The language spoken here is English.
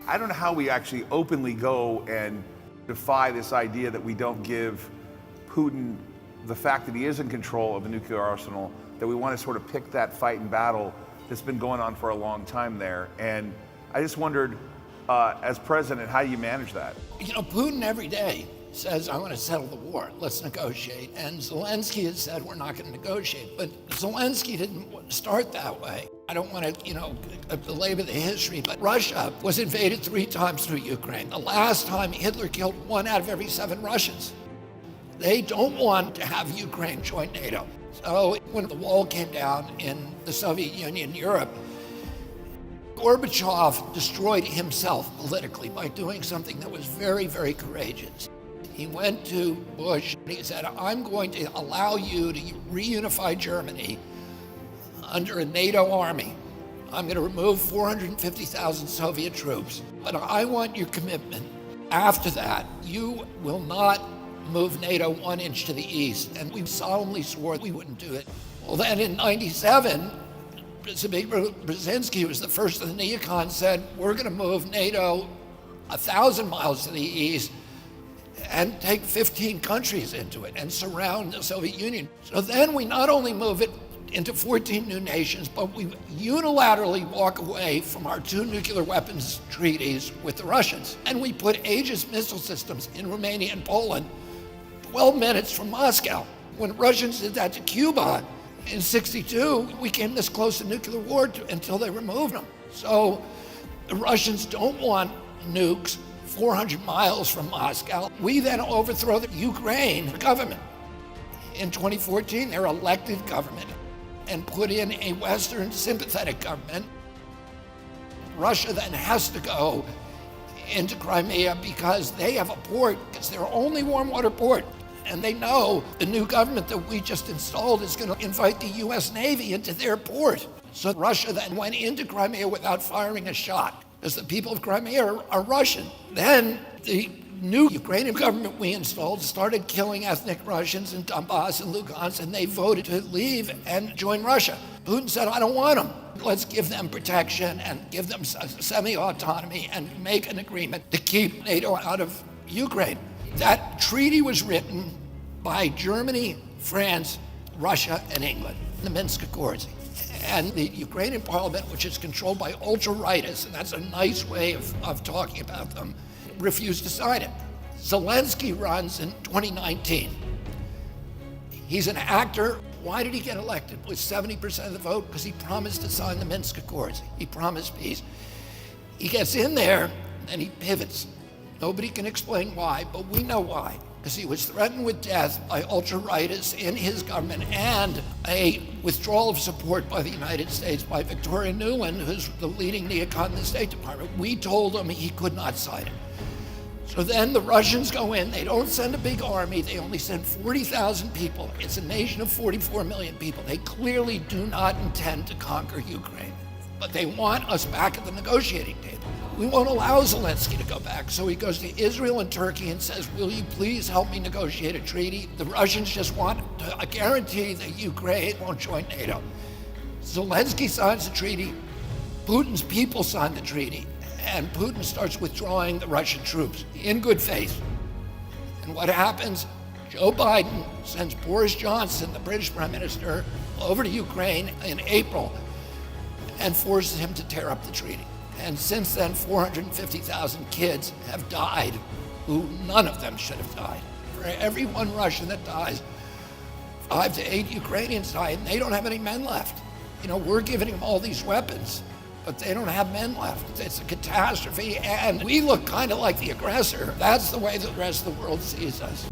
I don't know how we actually openly go and defy this idea that we don't give Putin the fact that he is in control of the nuclear arsenal, that we want to sort of pick that fight and battle that's been going on for a long time there. And I just wondered, as president, how do you manage that? Putin every day says, I want to settle the war, let's negotiate. And Zelensky has said, we're not going to negotiate. But Zelensky didn't start that way. I don't want to, belabor the history, but Russia was invaded 3 times through Ukraine. The last time Hitler killed 1 out of every 7 Russians. They don't want to have Ukraine join NATO. So when the wall came down in the Soviet Union, Europe, Gorbachev destroyed himself politically by doing something that was very, very courageous. He went to Bush and he said, I'm going to allow you to reunify Germany under a NATO army. I'm going to remove 450,000 Soviet troops, but I want your commitment. After that, you will not move NATO 1 inch to the east. And we solemnly swore we wouldn't do it. Well, then in 97, Brzezinski, who was the first of the neocons, said, we're going to move NATO 1,000 miles to the east and take 15 countries into it and surround the Soviet Union. So then we not only move it into 14 new nations, but we unilaterally walk away from our 2 nuclear weapons treaties with the Russians. And we put Aegis missile systems in Romania and Poland 12 minutes from Moscow. When Russians did that to Cuba in '62, we came this close to nuclear war until they removed them. So the Russians don't want nukes 400 miles from Moscow. We then overthrow the Ukraine government. In 2014, their elected government, and put in a Western sympathetic government. Russia then has to go into Crimea because they have a port. It's their only warm water port. And they know the new government that we just installed is going to invite the US Navy into their port. So Russia then went into Crimea without firing a shot, because the people of Crimea are Russian. Then the new Ukrainian government we installed started killing ethnic Russians in Donbass and Lugansk, and they voted to leave and join Russia. Putin said, I don't want them. Let's give them protection and give them semi-autonomy and make an agreement to keep NATO out of Ukraine. That treaty was written by Germany, France, Russia, and England, the Minsk Accords. And the Ukrainian parliament, which is controlled by ultra-rightists, and that's a nice way of talking about them, refused to sign it. Zelensky runs in 2019. He's an actor. Why did he get elected with 70% of the vote? Because he promised to sign the Minsk Accords. He promised peace. He gets in there and he pivots. Nobody can explain why, but we know why. Because he was threatened with death by ultra-rightists in his government and a withdrawal of support by the United States by Victoria Nuland, who's the leading neocon in the State Department. We told him he could not sign it. So then the Russians go in. They don't send a big army. They only send 40,000 people. It's a nation of 44 million people. They clearly do not intend to conquer Ukraine, but they want us back at the negotiating table. We won't allow Zelensky to go back. So he goes to Israel and Turkey and says, will you please help me negotiate a treaty? The Russians just want a guarantee that Ukraine won't join NATO. Zelensky signs the treaty. Putin's people sign the treaty. And Putin starts withdrawing the Russian troops in good faith. And what happens? Joe Biden sends Boris Johnson, the British Prime Minister, over to Ukraine in April and forces him to tear up the treaty. And since then, 450,000 kids have died who none of them should have died. For every 1 Russian that dies, 5 to 8 Ukrainians die, and they don't have any men left. We're giving them all these weapons, but they don't have men left. It's a catastrophe, and we look kind of like the aggressor. That's the way the rest of the world sees us.